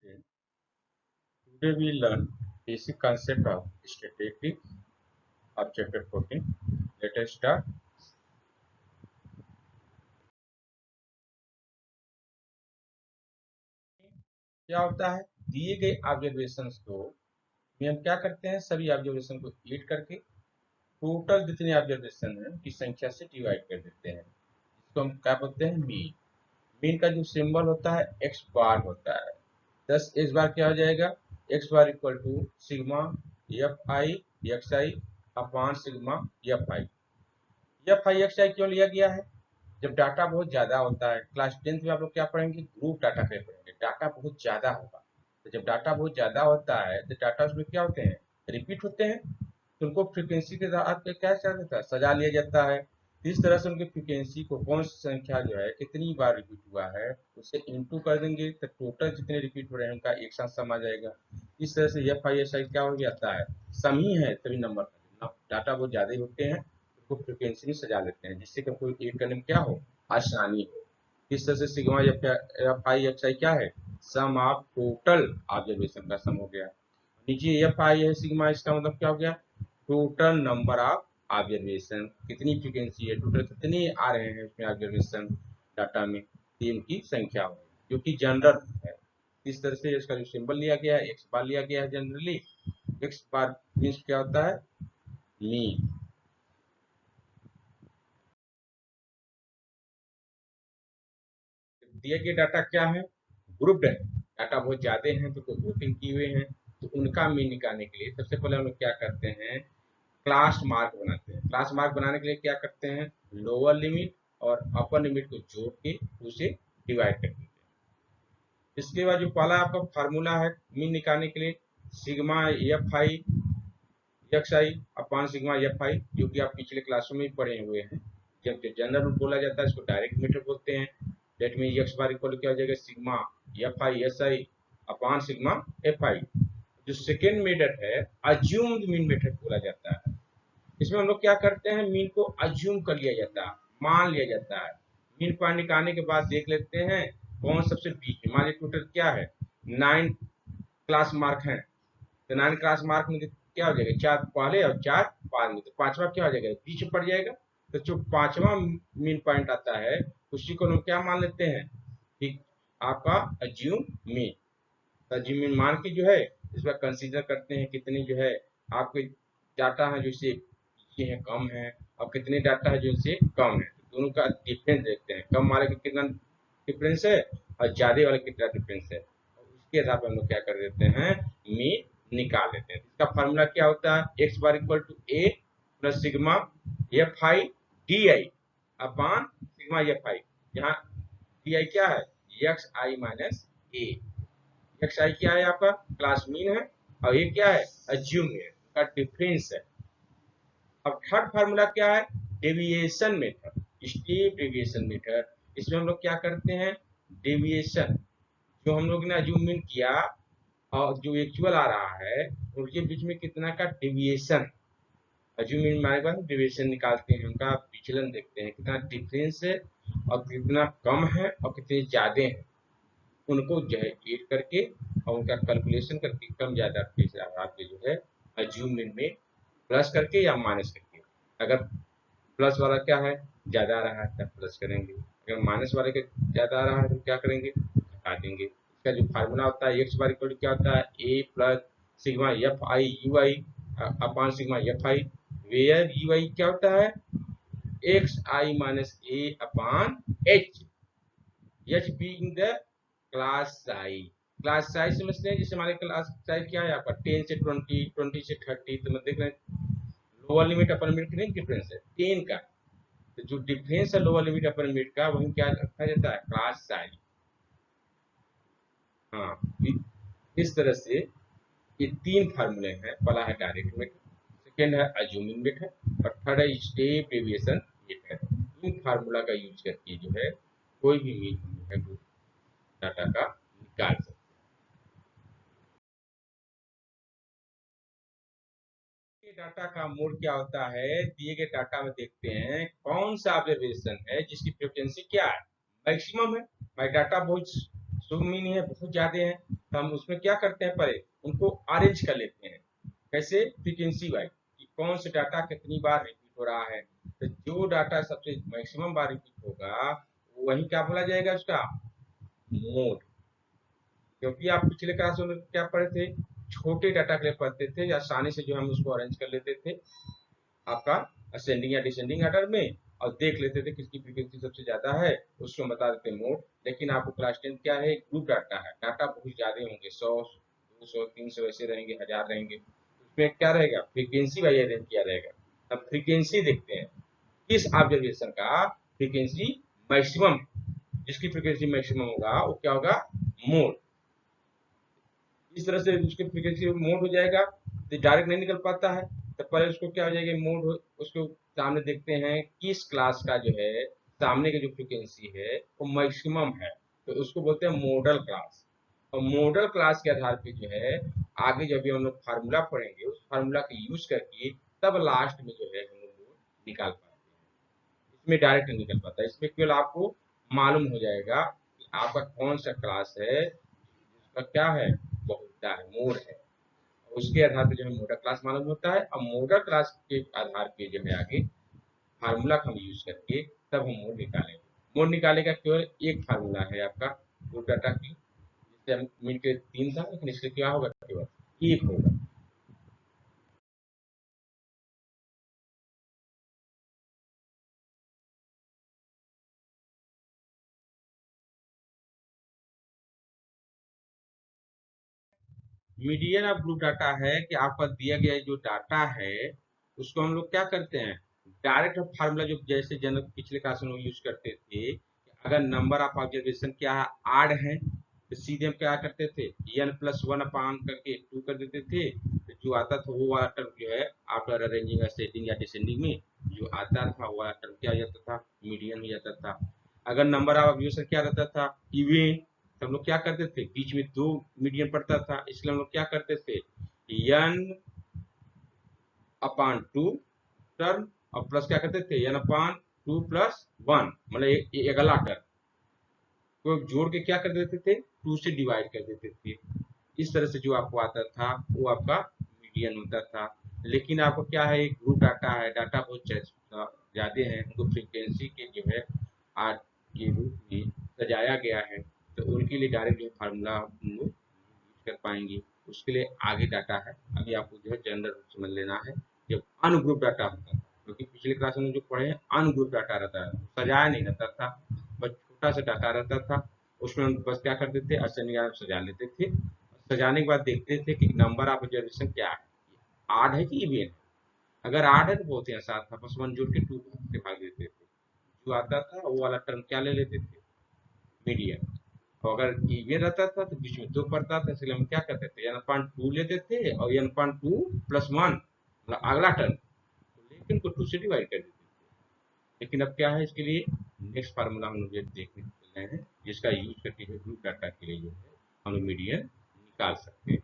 student. Today we learn basic concept of statistics of chapter 14. Let us start. क्या होता है, दिए गए ऑब्जर्वेशंस को हम क्या करते हैं, सभी ऑब्जर्वेशन को ऐड करके टोटल जितने ऑब्जर्वेशन है की संख्या से डिवाइड कर देते हैं। इसको हम क्या बोलते हैं, मीन। मीन का जो सिंबल होता है एक्स बार होता है। 10 एक्स बार क्या हो जाएगा, x bar equal to sigma f i x i upon sigma f i. F i x i क्यों लिया गया है, जब डाटा बहुत ज्यादा होता है, क्लास 10th में आप लोग क्या पढ़ेंगे, ग्रुप डाटा पे पढ़ेंगे। डाटा बहुत ज्यादा होगा, तो जब डाटा बहुत ज्यादा होता है तो डाटा उसमें क्या होते हैं, रिपीट होते हैं। तो उनको फ्रीक्वेंसी के आधार पे क्या किया जाता है, सजा लिया जाता है। इस तरह से उनकी फ्रीक्वेंसी को कौन सी संख्या जो है कितनी बार रिपीट हुआ है उससे इंटू कर देंगे, तो टोटल जितने रिपीट हो रहे हैं उनका एक साथ सम आ जाएगा। इस तरह से एफ आई एस आई क्या हो जाता है, सम ही है सभी नंबर का। डाटा बहुत ज्यादा होते हैं, उसको फ्रीक्वेंसी में सजा लेते हैं जिससे कि कोई एक करने में क्या हो, आसानी हो। इस तरह से sigma f i x i क्या है, सम ऑफ टोटल ऑब्जर्वेशन का सम हो गया। नीचे एफ आई है सिग्मा, इसका मतलब क्या हो गया, टोटल नंबर ऑफ ऑब्जर्वेशन, कितनी फ्रीक्वेंसी है, टोटल कितने आ रहे हैं उसमें ऑब्जर्वेशन डाटा में, टीम की संख्या हो, जो कि जनरल है। इस तरह से इसका जो सिंबल लिया गया है, एक्स बार लिया गया है जनरली। एक्स बार मीन्स क्या होता है, मीन। दिए गए डाटा क्या है, ग्रुप्ड है। डाटा बहुत ज्यादा हैं तो ग्रुपिंग किए हुए हैं, तो उनका मीन निकालने के लिए सबसे पहले हम लोग क्या करते हैं, क्लास मार्क बनाते हैं। क्लास मार्क बनाने के लिए क्या करते हैं, लोअर लिमिट और अपर लिमिट को जोड़ के उसे डिवाइड कर देते हैं। इसके बाद जो पहला आपका फार्मूला है मीन निकालने के लिए, sigma f i x i upon sigma f आई, जो कि आप पिछले क्लासों में पढ़े हुए हैं। जब जनरल रूल बोला जाता है इसको डायरेक्ट मीटर बोलते हैं। लेट में एक्स बार इक्वल क्या हो जाएगा, sigma f I S I upon sigma f आई। जो सेकेंड मेथड है अज्यूम्ड मीन मेथड बोला जाता है। इसमें हम लोग क्या करते हैं, मीन को अज्यूम कर लिया जाता है, मान लिया जाता है। मीन पॉइंट निकालने के बाद देख लेते हैं कौन सबसे बीच में, मान लीजिए टोटल क्या है 9 क्लास मार्क है, तो 9 क्लास मार्क में क्या हो जाएगा, 4 पहले और 4 बाद में, तो पांचवा क्या हो जाएगा, बीच में पड़ जाएगा। तो जो पांचवा मीन पॉइंट आता है उसी को हम क्या मान लेते हैं कि आपका अज्यूम मीन। अज्यूम मीन मान के जो है इसका कंसीडर करते हैं कितने जो है आपके डाटा है जो इससे पीछे है, कम है, और कितने डाटा है जो इनसे कम है। तो दोनों का डिफरेंस देखते हैं, कम वाले का कितना डिफरेंस है और ज्यादा वाले कितना डिफरेंस है, और उसके हिसाब से हम लोग क्या कर देते हैं, मीन निकाल लेते हैं। इसका फार्मूला क्या होता है, x bar equal to a plus sigma f i d i upon sigma f i. यहाँ डी आई क्या है, x i minus a. X i क्या है आपका, क्लास मीन है, और ये क्या है, अज्यूम है, का डिफरेंस है। अब थर्ड फार्मूला क्या है, deviation method, step deviation method. इसमें हम लोग क्या करते हैं, डेविएशन जो हम लोग ने अज्यूम किया और जो एक्चुअल आ रहा है उनके बीच में कितना का डेविएशन, अज्यूम हमारे पास डेविएशन निकालते हैं, उनका विचलन देखते हैं कितना डिफरेंस है और कितना कम है और कितने ज्यादा है, उनको जो है एड करके और उनका कैलकुलेशन करके कम ज्यादा के हिसाब से जो है अज्यूम में प्लस करके या माइनस करके। अगर प्लस वाला क्या है, ज्यादा आ रहा है तब प्लस करेंगे, अगर माइनस वाले का ज्यादा आ रहा है तो क्या करेंगे, घटा देंगे। इसका जो फार्मूला होता है एक्स बार इक्वल क्या होता है, a plus sigma f i u i upon sigma f i, where u i क्या होता है, x i minus a upon h, h being the class size. Class size समझते हैं, जैसे हमारे क्लास साइज क्या है आपका 10 से 20, 20 से 30, तो मैं देख रहे हैं लोअर लिमिट अपर लिमिट कितने डिफरेंस है, 10 का। तो जो डिफरेंस है लोअर लिमिट अपर लिमिट का वही क्या रखा जाता है, क्लास साइज। हाँ, इस तरह से ये तीन फार्मूले हैं, पहला है डायरेक्ट मेथड, सेकेंड है अज्यूमिंग मेथड, और थर्ड है स्टेप डेविएशन मेथड। इन फार्मूला का यूज करके जो है कोई भी मीन है डाटा का निकाल सकते हैं। डाटा का मोड क्या होता है, दिए गए डाटा में देखते हैं कौन सा ऑब्जर्वेशन है जिसकी फ्रीक्वेंसी क्या है, मैक्सिमम है। भाई डाटा बहुत सुमिन है, बहुत ज्यादा है, तो हम उसमें क्या करते हैं, पहले उनको अरेंज कर लेते हैं। कैसे? फ्रीक्वेंसी वाइज, कि कौन से डाटा कितनी बार रिपीट हो रहा है। तो जो डाटा सबसे मैक्सिमम बार रिपीट होगा वही क्या बोला जाएगा, उसका मोड। क्योंकि आप पिछले क्लास में क्या पढ़े थे, छोटे डाटा के लिए पढ़ते थे, आसानी से जो हम उसको अरेंज कर लेते थे आपका असेंडिंग या डिसेंडिंग ऑर्डर में, और देख लेते थे किसकी फ्रीक्वेंसी सबसे ज्यादा है, उसको बता देते मोड। लेकिन आपको क्लास 10 क्या है, ग्रुप डाटा है, डाटा बहुत ज्यादा होंगे, 100 200 300 ऐसे रहेंगे, 1000 रहेंगे। उसमें क्या रहेगा, फ्रीक्वेंसी वाइज अरेंज किया रहेगा। अब फ्रीक्वेंसी देखते हैं, किस ऑब्जर्वेशन का फ्रीक्वेंसी मैक्सिमम, जिसकी फ्रीक्वेंसी मैक्सिमम होगा वो क्या होगा, मोड। इस तरह से उसकी फ्रीक्वेंसी मोड हो जाएगा, तो डायरेक्ट नहीं निकल पाता है। तो पहले उसको क्या हो जाएगा, मोड हो, उसको सामने देखते हैं किस क्लास का जो है सामने की जो फ्रीक्वेंसी है वो मैक्सिमम है, तो उसको बोलते हैं मॉडल क्लास। और मॉडल क्लास के आधार पे जो है आगे जब भी हम लोग फार्मूला पढ़ेंगे, उस फार्मूला का यूज करके तब लास्ट में जो है हम लोग निकाल पाते हैं। इसमें डायरेक्ट नहीं निकल पाता, इसमें केवल आपको मालूम हो जाएगा कि आपका कौन सा क्लास है जिसका क्या है, बहुता है, मोड है। उसके आधार पे जो है मॉडल क्लास मालूम होता है, और मॉडल क्लास के आधार पे जो है आगे फार्मूला का हम यूज करके तब हम मोड निकालेंगे। मोड निकाले का केवल एक फार्मूला है आपका ग्रुप डाटा की, जिससे हम मिलकर 3 था, लेकिन इसलिए क्या होगा, केवल एक होगा। मीडियन ऑफ ग्रुप डाटा है कि आपका दिया गया जो डाटा है उसको हम लोग क्या करते हैं, डायरेक्ट फार्मूला जो जैसे जनरल पिछले क्लास में यूज करते थे, अगर नंबर ऑफ ऑब्जर्वेशन क्या है, आड है, तो सीधे हम क्या करते थे, n प्लस 1 अपान करके 2 कर देते थे। तो जो आता था वो वाला टर्म जो है आफ्टर अरेंजिंग असेंडिंग या डिसेंडिंग में जो आता था वो वाला टर्म क्या हो जाता था, मीडियन हो जाता था। अगर नंबर ऑफ ऑब्जर्वेशन क्या रहता था, इवन, तो हम लोग क्या करते थे, बीच में 2 मीडियन पड़ता था, इसलिए हम लोग क्या करते थे, n अपान 2 टर्म, और प्लस क्या करते थे, n अपान 2 प्लस 1, मतलब एक अगला टर्म को जोड़ के क्या कर देते थे, 2 से डिवाइड कर देते थे। इस तरह से जो आपको आता था वो आपका मीडियन होता था। लेकिन आपको क्या है, एक ग्रुप डाटा है, डाटा बहुत ज्यादा है, उनको फ्रीक्वेंसी के जो है आर के रूप में सजाया गया है, तो उनके लिए डायरेक्ट जो फार्मूला हम लोग यूज कर पाएंगे। उसके लिए आगे डाटा है, अभी आपको जो है जनरल रूप समझ लेना है। जब अनग्रुप डाटा होता है, क्योंकि पिछले क्लास में जो पढ़े हैं अनग्रुप डाटा रहता है, सजाया नहीं रहता था, बस छोटा सा डाटा रहता था, उसमें हम बस क्या करते थे, असेंडिंग सजा लेते थे। सजाने के बाद देखते थे कि नंबर ऑफ ऑब्जर्वेशन क्या है, आठ है कि इवन है। अगर आठ है तो बहुत ही आसान था, बस 1 जोड़ के 2 से भाग देते थे, जो आता था वो वाला टर्म क्या ले लेते थे, मीडियन। और अगर इवन रहता था तो बीच में 2 पड़ता था, इसलिए हम क्या करते थे, n पॉइंट 2 लेते थे, और n पॉइंट 2 प्लस 1 मतलब अगला टर्म, लेकिन को 2 से डिवाइड कर देते थे। लेकिन अब क्या है, इसके लिए नेक्स्ट फार्मूला हम लोग देखने चल रहे हैं, जिसका यूज करके जो ग्रुप डाटा के लिए जो है हम लोग मीडियन निकाल सकते हैं।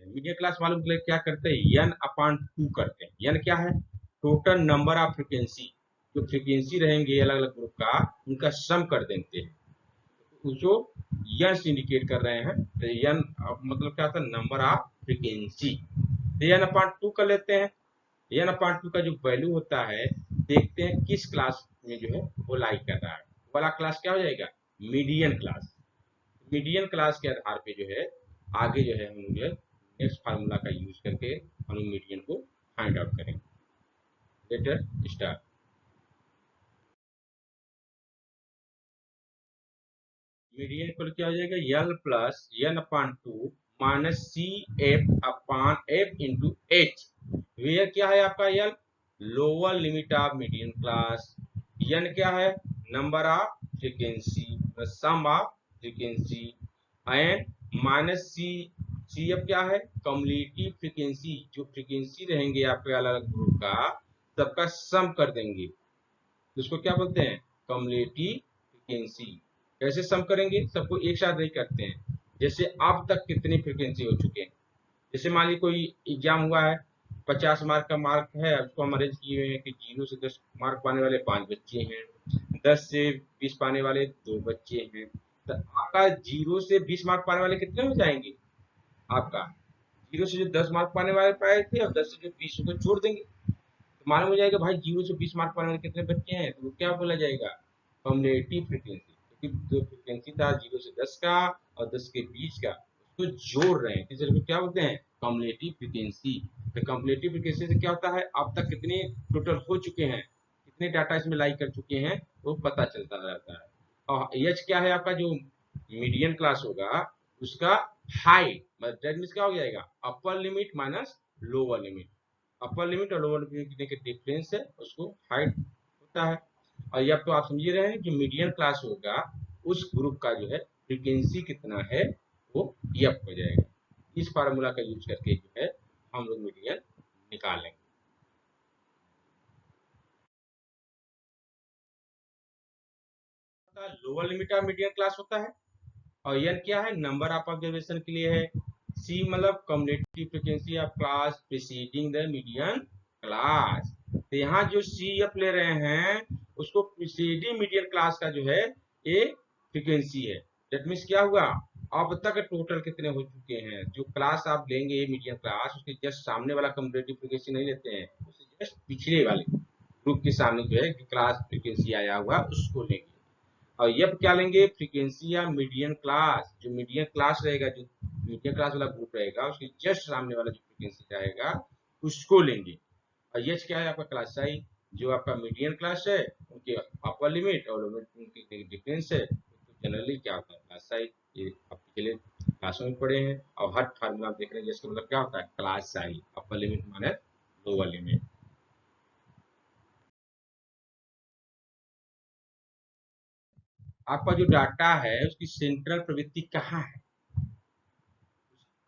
मीडियन क्लास मालूम के लिए क्या करते हैं, n अपॉन 2 करते हैं। n क्या है, टोटल नंबर ऑफ फ्रीक्वेंसी, जो फ्रीक्वेंसी रहेंगे अलग अलग ग्रुप का उनका सम कर देते हैं, जो n से इंडिकेट कर रहे हैं, तो n मतलब क्या होता है, नंबर ऑफ फ्रीक्वेंसी। तो n अपॉन 2 कर लेते हैं। n अपॉन 2 का जो वैल्यू होता है, देखते हैं किस क्लास में जो है वो लाइक कर रहा है, वाला क्लास क्या हो जाएगा, मीडियन क्लास। मीडियन क्लास के आधार पे जो है आगे जो है हम लोग नेक्स्ट फार्मूला का यूज करके हम लोग मीडियन को फाइंड आउट करेंगे। Later start. मीडियन को क्या हो जाएगा, l plus n upon 2 minus c f upon f into h. Where क्या है आपका, l lower limit of median class, n क्या है, number of frequency, sum of frequency, and minus c, c f क्या है, कम्युलेटिव फ्रीक्वेंसी, जो frequency रहेंगे आपके अलग अलग ग्रुप का सबका सम कर देंगे, तो उसको क्या बोलते हैं, कम्युलेटिव फ्रीक्वेंसी। कैसे सम करेंगे, सबको एक साथ नहीं करते हैं, जैसे अब तक कितनी फ्रीक्वेंसी हो चुके हैं। जैसे मान लीजिए कोई एग्जाम हुआ है, 50 मार्क का मार्क है, उसको हम अरेंज किए हुए हैं कि 0 से 10 मार्क पाने वाले 5 बच्चे हैं, 10 से 20 पाने वाले 2 बच्चे हैं, तो आपका 0 से 20 मार्क पाने वाले कितने हो जाएंगे? आपका 0 से जो 10 मार्क पाने वाले पाए थे और 10 से जो 20 को जोड़ देंगे, तो मालूम हो जाएगा भाई 0 से 20 मार्क पाने वाले कितने बच्चे हैं, तो वो क्या बोला जाएगा? Cumulative frequency. क्योंकि जो फ्रीक्वेंसी था 0 से 10 का और 10 के बीच का, उसको जोड़ रहे हैं, इसे क्या बोलते हैं? Cumulative frequency. तो कम्युलेटिव फ्रीक्वेंसी से क्या होता है, अब तक कितने टोटल हो चुके हैं, कितने डाटा इसमें लाई कर चुके हैं, वो पता चलता रहता है। और एच क्या है आपका, जो मीडियन क्लास होगा उसका हाइट, मतलब दैट मीन्स क्या हो जाएगा, upper limit minus lower limit. Upper limit और लोअर लिमिट के डिफरेंस है, उसको हाइट होता है। और ये अब तो आप समझ रहे हैं कि मीडियन क्लास होगा उस ग्रुप का जो है फ्रीक्वेंसी कितना है, वो एफ हो जाएगा। इस फार्मूला का यूज करके जो है हम लोग मीडियन निकालेंगे। Lower limit of median class होता है, और एन क्या है, नंबर ऑफ ऑब्जर्वेशन के लिए है। सी मतलब cumulative frequency of class preceding the median class. तो यहाँ जो सी एफ ले रहे हैं उसको प्रीसीडिंग मीडियन क्लास का जो है ये फ्रीक्वेंसी है। दैट मीन्स क्या हुआ, अब तक टोटल कितने हो चुके हैं, जो क्लास आप लेंगे मीडियन क्लास, उसके जस्ट सामने वाला कम्युलेटिव फ्रीक्वेंसी नहीं लेते हैं, उससे जस्ट पिछले वाले ग्रुप के सामने जो है क्लास फ्रीक्वेंसी आया हुआ उसको लेंगे। और ये क्या लेंगे, फ्रीक्वेंसी या मीडियन क्लास, जो मीडियन क्लास रहेगा, जो मीडियन क्लास वाला ग्रुप रहेगा उसके जस्ट सामने वाला जो फ्रीक्वेंसी रहेगा उसको लेंगे। और ये क्या है आपका क्लास साइज, जो आपका मीडियन क्लास है उनके अपर लिमिट और उनकी डिफरेंस है, तो जनरली क्या होता है क्लास साइज, ये आप पिछले क्लासों में पढ़े हैं। और हर फार्मूला आप देख रहे हैं जिसका मतलब क्या होता है क्लास साइज, अपर लिमिट माने लोअर लिमिट। आपका जो डाटा है उसकी सेंट्रल प्रवृत्ति कहाँ है,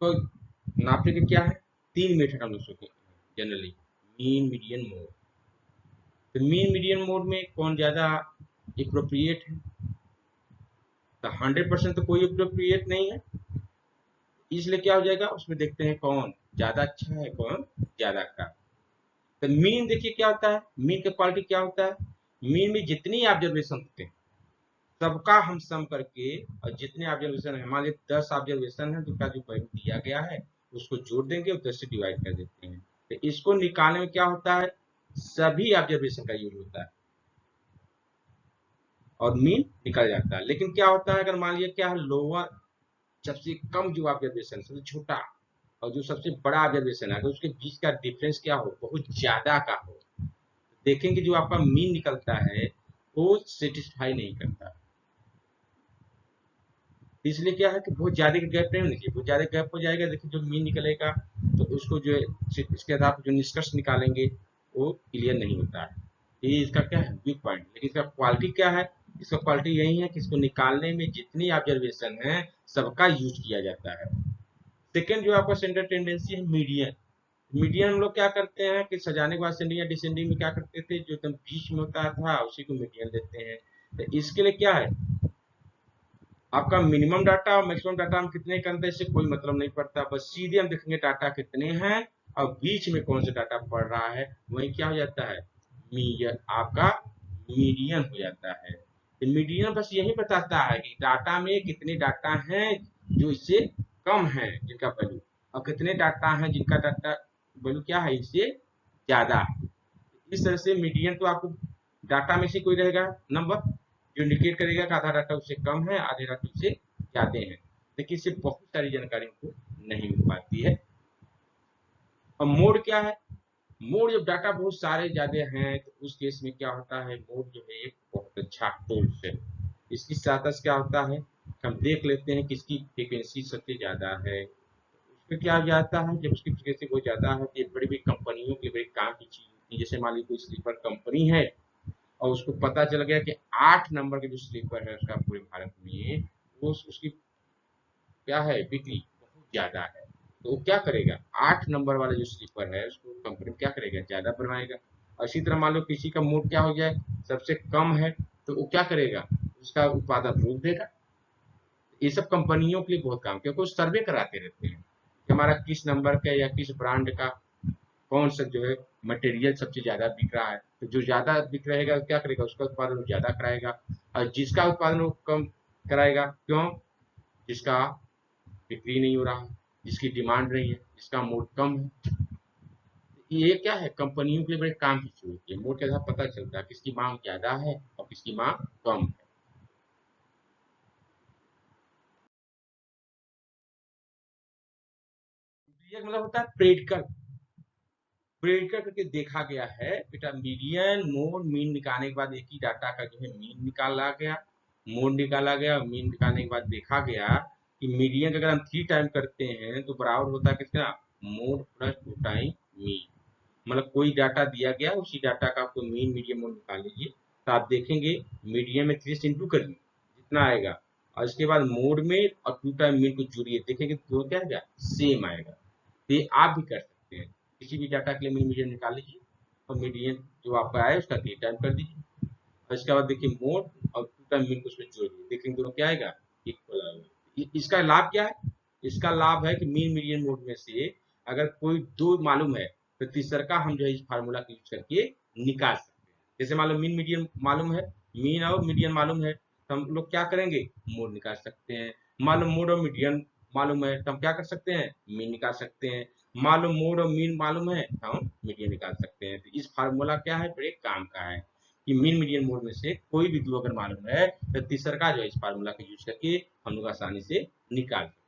तो नापने के क्या है, 3 मेथड हम लोग सोचते हैं जनरली, मीन मीडियन मोड। तो मीन मीडियन मोड में कौन ज्यादा एप्रोप्रिएट है, तो 100% तो कोई एप्रोप्रिएट नहीं है, इसलिए क्या हो जाएगा उसमें देखते हैं कौन ज्यादा अच्छा है कौन ज्यादा खराब। तो मीन देखिए क्या होता है, मीन का क्वालिटी क्या होता है, मीन में जितनी ऑब्जर्वेशन होते हैं सबका हम सम करके, और जितने ऑब्जर्वेशन है हमारे 10 ऑब्जर्वेशन है तो उसका जो वैल्यू दिया गया है उसको जोड़ देंगे और 10 से डिवाइड कर देते हैं। तो इसको निकालने में क्या होता है, सभी ऑब्जर्वेशन का यूज होता है और मीन निकल जाता है। लेकिन क्या होता है, अगर मान लिया क्या है, लोअर सबसे कम जो ऑब्जर्वेशन सबसे छोटा और जो सबसे बड़ा ऑब्जर्वेशन है अगर उसके बीच का डिफरेंस क्या हो, बहुत ज्यादा का हो, देखेंगे जो आपका मीन निकलता है वो सेटिस्फाई नहीं करता। इसलिए क्या है कि बहुत ज्यादा गैप नहीं होनी चाहिए, बहुत ज्यादा गैप हो जाएगा, देखिए जो मीन निकलेगा तो उसको जो है इसके आधार पर जो निष्कर्ष निकालेंगे वो क्लियर नहीं होता है। ये इसका क्या है वीक पॉइंट। लेकिन इसका क्वालिटी क्या है, इसका क्वालिटी यही है कि इसको निकालने में जितनी ऑब्जर्वेशन है सबका यूज किया जाता है। सेकेंड जो आपका सेंटर टेंडेंसी है मीडियन। मीडियन हम लोग क्या करते हैं कि सजाने के बाद सेंडिंग या डिसेंडिंग में क्या करते थे, जो एकदम बीच में होता था उसी को मीडियन देते हैं। तो इसके लिए क्या है, आपका मिनिमम डाटा और मैक्सिमम डाटा हम कितने करते हैं इससे कोई मतलब नहीं पड़ता, बस सीधे हम देखेंगे डाटा कितने हैं और बीच में कौन सा डाटा पड़ रहा है, वही क्या हो जाता है मीडियन, आपका मीडियन हो जाता है। तो मीडियन बस यही बताता है कि डाटा में कितने डाटा हैं जो इससे कम है जिनका वैल्यू, और कितने डाटा हैं जिनका डाटा वैल्यू क्या है इससे ज्यादा है। इस तरह से मीडियन तो आपको डाटा में से कोई रहेगा नंबर जो इंडिकेट करेगा कि आधा डाटा उससे कम है आधे डाटा उससे ज्यादा है, लेकिन इससे बहुत सारी जानकारी हमको नहीं मिल पाती है। और मोड क्या है, मोड जब डाटा बहुत सारे ज्यादा हैं तो उस केस में क्या होता है, मोड जो है एक बहुत अच्छा टूल्स है। इसकी सहायता से क्या होता है, हम देख लेते हैं किसकी फ्रीक्वेंसी सबसे ज्यादा है। उसमें क्या जाता है, जब उसकी फ्रीक्वेंसी बहुत ज्यादा है तो ये बड़ी बड़ी कंपनियों की बड़ी काम की चीज होती है। जैसे मान लीजिए कोई स्लीपर कंपनी है और उसको पता चल गया कि 8 नंबर के जो स्लीपर है उसका पूरे भारत में वो उसकी क्या है बिक्री बहुत ज्यादा है, तो वो क्या करेगा 8 नंबर वाला जो स्लीपर है उसको कंपनी क्या करेगा ज्यादा बनवाएगा। और इसी तरह मान लो किसी का मूड क्या हो जाए सबसे कम है तो वो क्या करेगा उसका उत्पादन रोक देगा। ये सब कंपनियों के लिए बहुत काम, क्योंकि वो सर्वे कराते रहते हैं कि हमारा किस नंबर का या किस ब्रांड का कौन सा जो है मटेरियल सबसे ज्यादा बिक रहा है। तो जो ज्यादा बिक रहेगा क्या करेगा, उसका उत्पादन वो ज्यादा कराएगा, और जिसका उत्पादन वो कम कराएगा, क्यों, जिसका बिक्री नहीं हो रहा, जिसकी डिमांड नहीं है, जिसका मूड कम है। ये क्या है, कंपनियों के लिए बड़े काम की चीज होती है। मूड के आधार पता चलता है किसकी मांग ज्यादा है और किसकी मांग कम है। ये मतलब होता है प्रेडिकल। प्रेडिकल करके देखा गया है बेटा, मीडियन मोड मीन निकालने के बाद एक ही डाटा का जो है मीन निकाला गया, मोड निकाला गया, और मीन निकालने के बाद देखा गया कि मीडियन अगर हम 3 टाइम करते हैं तो बराबर होता है किसका, मोड प्लस 2 टाइम मीन। मतलब कोई डाटा दिया गया, उसी डाटा का आपको मीन मीडियन मोड निकाल लीजिए, तो आप देखेंगे मीडियन में 3 से इंटू करिए जितना आएगा, और इसके बाद मोड में और 2 टाइम मीन को जोड़िए, देखेंगे तो क्या आएगा, सेम आएगा। तो ये आप भी कर सकते हैं, किसी भी डाटा के लिए मीन मीडियन निकाल लीजिए, और मीडियन जो आपका आया उसका 3 टाइम कर दीजिए, और इसके बाद देखिए मोड और 2 टाइम मीन को उसमें जोड़िए, देखेंगे दोनों क्या आएगा, इक्वल आएगा। इसका लाभ क्या है, इसका लाभ है कि मीन मीडियन मोड में से अगर कोई दो मालूम है तो तीसरा हम जो है इस फार्मूला का यूज करके निकाल सकते हैं। जैसे मान लो मीन मीडियन मालूम है, मीन और मीडियन मालूम है, तो हम लोग क्या करेंगे, मोड निकाल सकते हैं। मान लो मोड और मीडियन मालूम है तो हम क्या कर सकते हैं, मीन निकाल सकते हैं। मान लो मोड और मीन मालूम है तो हम मीडियन निकाल सकते हैं। तो इस फार्मूला क्या है, बड़े काम का है कि मीन मीडियन मोड में से कोई भी दो अगर मालूम है तो तीसरा जो है इस फार्मूला का यूज करके हम लोग आसानी से निकाल सकते हैं।